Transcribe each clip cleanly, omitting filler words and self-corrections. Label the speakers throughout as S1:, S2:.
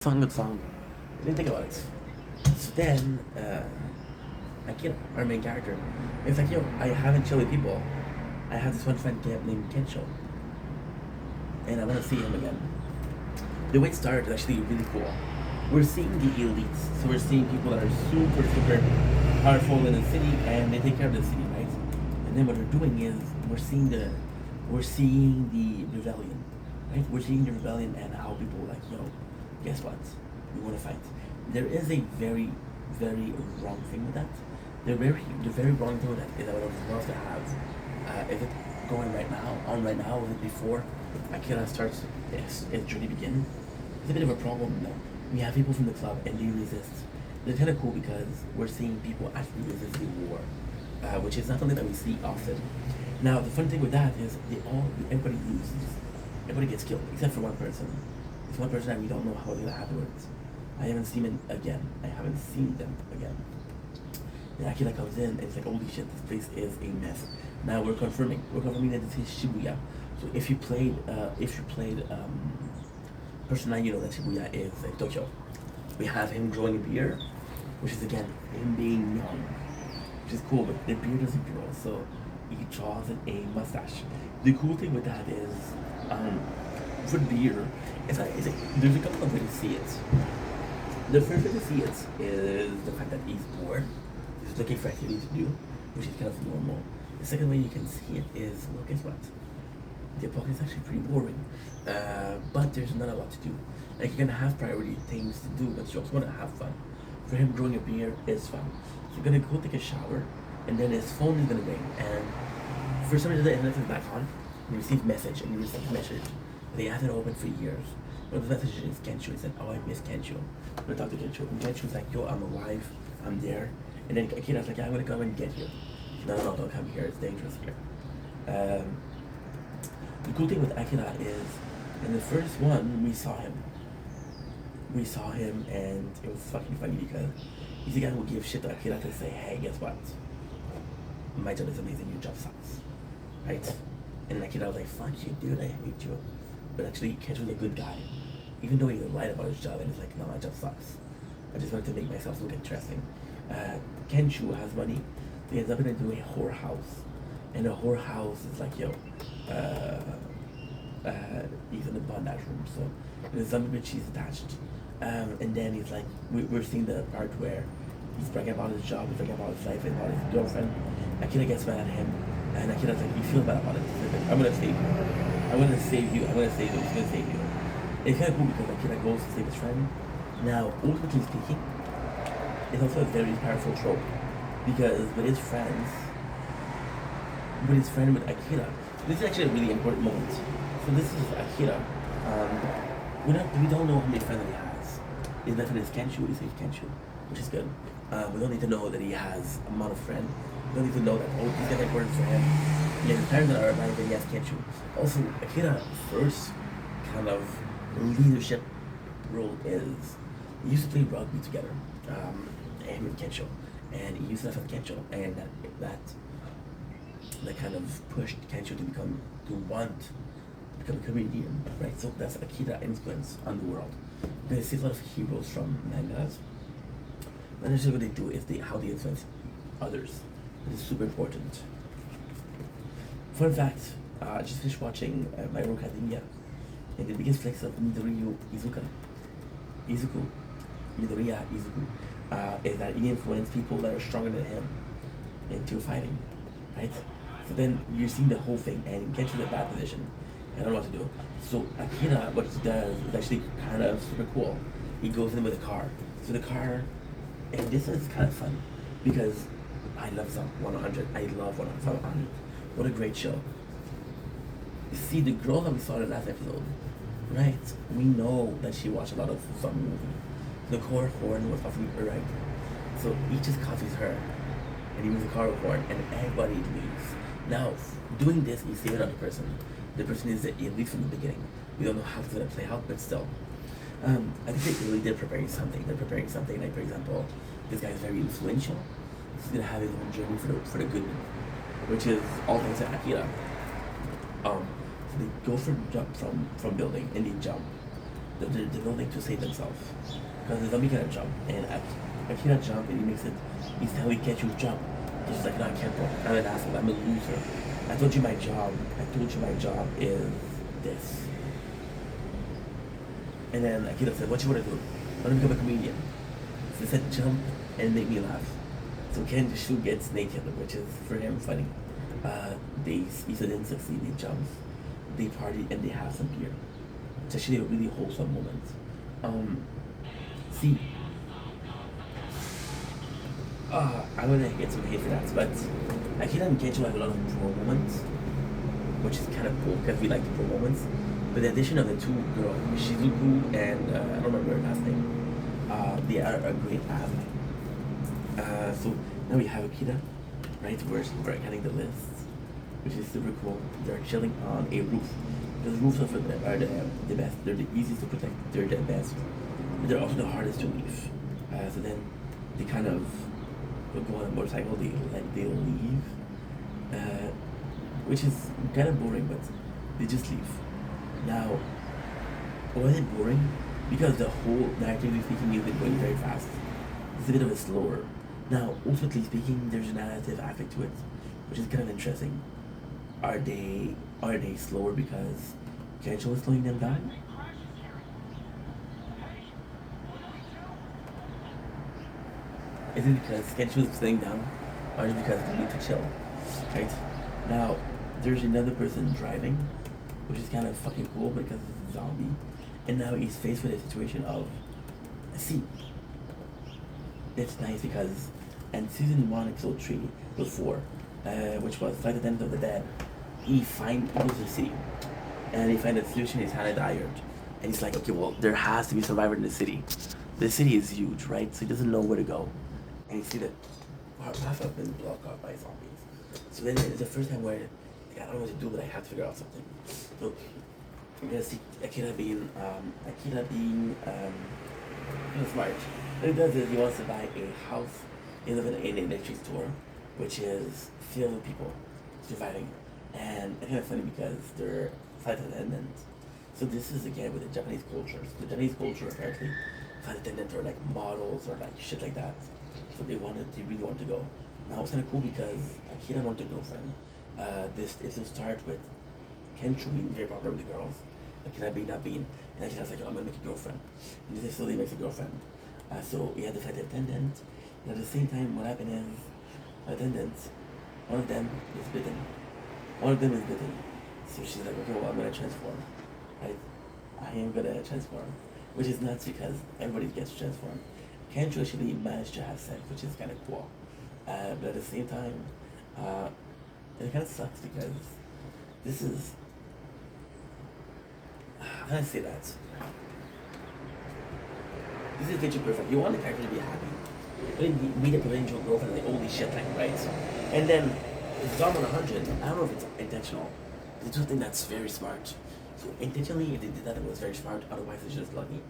S1: Good song. I didn't think about it. So then, Akira, our main character, it's like, yo, I haven't chilled with people. I have this one friend named Kensho, and I want to see him again. The way it started is actually really cool. We're seeing the elites, so we're seeing people that are super powerful in the city, and they take care of the city, right? And then what they're doing is we're seeing the rebellion, right? We're seeing the rebellion and how people are like, yo, guess what? We want to fight. There is a very wrong thing with that. The very wrong thing with that is that I would love to have. Is it going right now? Is it before Akira starts his journey begin? It's a bit of a problem now. We have people from the club and they resist. It's kind of cool because we're seeing people actually resist the war, which is not something that we see often. Now the fun thing with that is everybody loses. Everybody gets killed except for one person. It's one person that we don't know how they're gonna afterwards. I haven't seen him again. I haven't seen them again. And Akira comes in and it's like, holy shit, this place is a mess. Now we're confirming that this is Shibuya. So if you played Persona, you know that Shibuya is like Tokyo. We have him growing a beard, which is again him being young, which is cool. But the beard doesn't grow, so he draws a mustache. The cool thing with that is, for the beard, there's a couple of ways to see it. The first way to see it is the fact that he's bored. He's looking for activities to do, which is kind of normal. The second way you can see it is, well, guess what? The epoch is actually pretty boring, but there's not a lot to do. Like, you're gonna have priority things to do, but you also wanna have fun. For him, growing a beard is fun. So you're gonna go take a shower, and then his phone is gonna ring, and for some reason the internet is back on, and you receive message, and you receive message. They haven't opened for years. One of the messages is Kensho. He said, oh, I miss Kensho. I'm gonna talk to Kensho. And Kensho's like, yo, I'm alive. I'm there. And then Akira's like, yeah, I'm gonna come and get you. No, don't come here. It's dangerous here. The cool thing with Akira is, in the first one, we saw him. And it was fucking funny because he's the guy who gives shit to Akira to say, hey, guess what? My job is amazing. Your job sucks. Right? And Akira was like, fuck you, dude. I hate you. But actually, Kensho's a good guy. Even though he lied about his job and he's like, no, my job sucks. I just wanted to make myself look interesting. Kensho has money. So he ends up into a whorehouse. And a whorehouse is like, yo, he's in the bondage room. So there's something which he's attached. And then he's like, we're seeing the part where he's bragging about his job, he's bragging about his life and about his girlfriend. Akira gets mad at him. And Akira's like, you feel bad about it. Like, I'm gonna save you. I'm gonna save you. He's gonna save you. It's kind of cool because Akira goes to save his friend. Now, ultimately speaking, it's also a very powerful trope because with his friend with Akira, this is actually a really important moment. So this is Akira. We don't know how many friends that he has. His best friend is Kensho. He saves Kensho, which is good. We don't need to know that he has a amount of friends. We don't need to know that these guys are important for him. Yeah, his parents that are alive, and he has Kensho. Also, Akira's first kind of leadership role is he used to play rugby together, him and Kensho, and he used to have Kensho, and that kind of pushed Kensho to want to become a comedian, right? So that's Akira influence on the world. They see a lot of heroes from mangas. And actually what they do is how they influence others. This is super important. Fun fact, I just finished watching My Hero Academia, and the biggest flex of Midoriya Izuku, is that he influenced people that are stronger than him into fighting, right? So then you're seeing the whole thing and get to the bad position. I don't know what to do. So Akira, what he does is actually kind of super cool. He goes in with a car. So the car, and this is kind of fun because I love Sum 100. I love 100. What a great show. You see, the girl that we saw in the last episode, right? We know that she watched a lot of some movie. Nicole Horn was possibly her, right? So he just copies her, and he moves the car with horn, and everybody leaves. Now, doing this, he saved another person. The person is at least from the beginning. We don't know how it's gonna play out, but still. I think they really did preparing something. They're preparing something like, for example, this guy is very influential. He's gonna have his own journey for the good, which is all thanks to Akira. So they go from building and they jump, the building to save themselves. Because the zombie cannot jump, and Akira jump, and he makes it, he's telling me, can't you jump? So she's like, no, I can't, bro. I'm an asshole, I'm a loser. I told you my job is this. And then Akira said, what you want to do? I want to become a comedian. So they said, jump and make me laugh. So Kenshu gets naked, which is for him funny. He didn't succeed, he jumps, they party, and they have some beer. It's actually a really wholesome moment. See, I'm gonna get some hate for that, but Akira and Kenshu have a lot of pro moments, which is kind of cool because we like the pro moments. But the addition of the two girls, Shizuku and I don't remember her last name, they are a great ally. So now we have Akira, right? We're getting the list, which is super cool. They're chilling on a roof. The roofs are the best. They're the easiest to protect. They're the best. But they're also the hardest to leave. So then they kind of go on a motorcycle. They leave, which is kind of boring, but they just leave. Now, was it boring? Because the whole narratively speaking is going very fast. It's a bit of a slower. Now, ultimately speaking, there's a narrative aspect to it, which is kind of interesting. Are they slower because Kensho is slowing them down? Is it because Kensho is slowing down, or is it because they need to chill? Right? Now, there's another person driving, which is kind of fucking cool because it's a zombie, and now he's faced with a situation of, see, it's nice because, and season 1, episode 3, episode 4, which was Flight Attendant of the Dead, he goes to the city, and he finds that the situation is kind of dire, and he's like, okay, well, there has to be a survivor in the city. The city is huge, right? So he doesn't know where to go, and you see that half of them been blocked out by zombies. So then it's the first time where, like, I don't know what to do, but I have to figure out something. So you're gonna see Akira being kind of smart. What he does is he wants to buy a house in an elementary store, which is filled with people surviving. And I think it's funny because they're flight attendants. So this is again with the Japanese culture. So the Japanese culture apparently, flight attendants are like models or like shit like that. So they really wanted to go. Now it's kind of cool because Akira wanted a girlfriend. This is to start with Kensho being very popular with the girls, Akira being not being, and Akira's like, oh, I'm gonna make a girlfriend. And this slowly makes a girlfriend. So he had the flight attendant, and at the same time, what happened is, attendants, one of them is bitten. So she's like, okay, well, I'm gonna transform. Right? I am gonna transform. Which is nuts because everybody gets transformed. Kensho actually managed to have sex, which is kind of cool. But at the same time, it kind of sucks because this is, how can I say that? This is picture perfect. You want the character to be happy. But then you meet a potential girlfriend like, holy shit, like, right? And then it's Dom on 100. I don't know if it's intentional. It's just think that's very smart. So intentionally, if they did that, it was very smart. Otherwise, it's just lucky.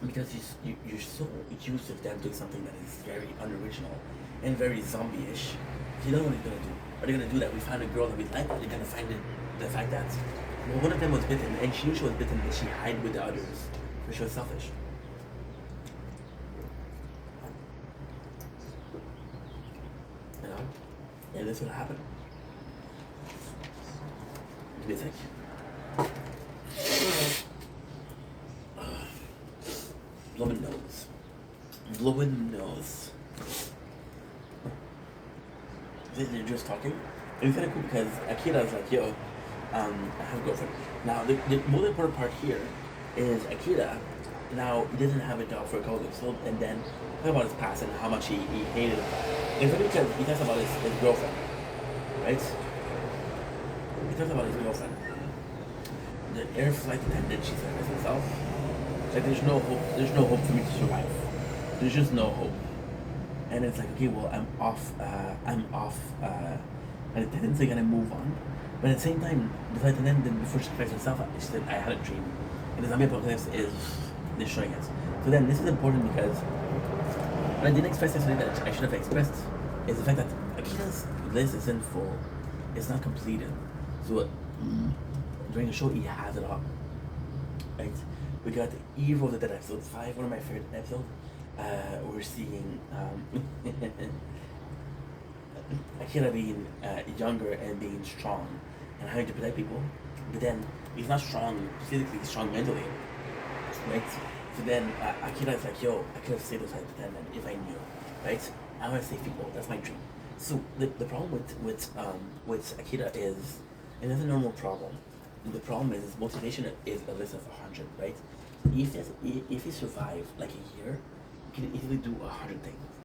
S1: Because you're so used to them doing something that is very unoriginal and very zombie-ish. You know what they're gonna do. Are they gonna do that? We found a girl that we like, or they're gonna find the fact that, well, one of them was bitten, and she knew she was bitten, and she hid with the others, because she was selfish. You know? And that's what happened. Give me a sec. Blowing nose. They're just talking. And it's kind of cool because Akira's like, yo, I have a girlfriend. Now, the most important part here is Akira, now, he doesn't have a job for a couple of episodes, and then talk about his past and how much he hated it. It's funny because he talks about his girlfriend, right? He talks about his girlfriend. The air flight attendant, she said, herself, like, there's no hope for me to survive. There's just no hope. And it's like, okay, well, I'm off, and the attendants are gonna move on. But at the same time, the flight attendant, before she expressed herself, she said, I had a dream. And the zombie apocalypse is destroying us. So then, this is important because what I didn't express yesterday that I should have expressed is the fact that Akira's list isn't full. It's not completed. So during the show, he has it all. Right? We got Evil the Dead episode 5, one of my favorite episodes. We're seeing Akira being younger and being strong and having to protect people, but then he's not strong physically, he's strong mentally, right? So then Akira is like, yo, I could have saved those guys then if I knew, right? I want to save people. That's my dream. So the problem with Akira is, and it's a normal problem. The problem is his motivation is a list of 100, right? If he survived like a year, he can easily do 100 things.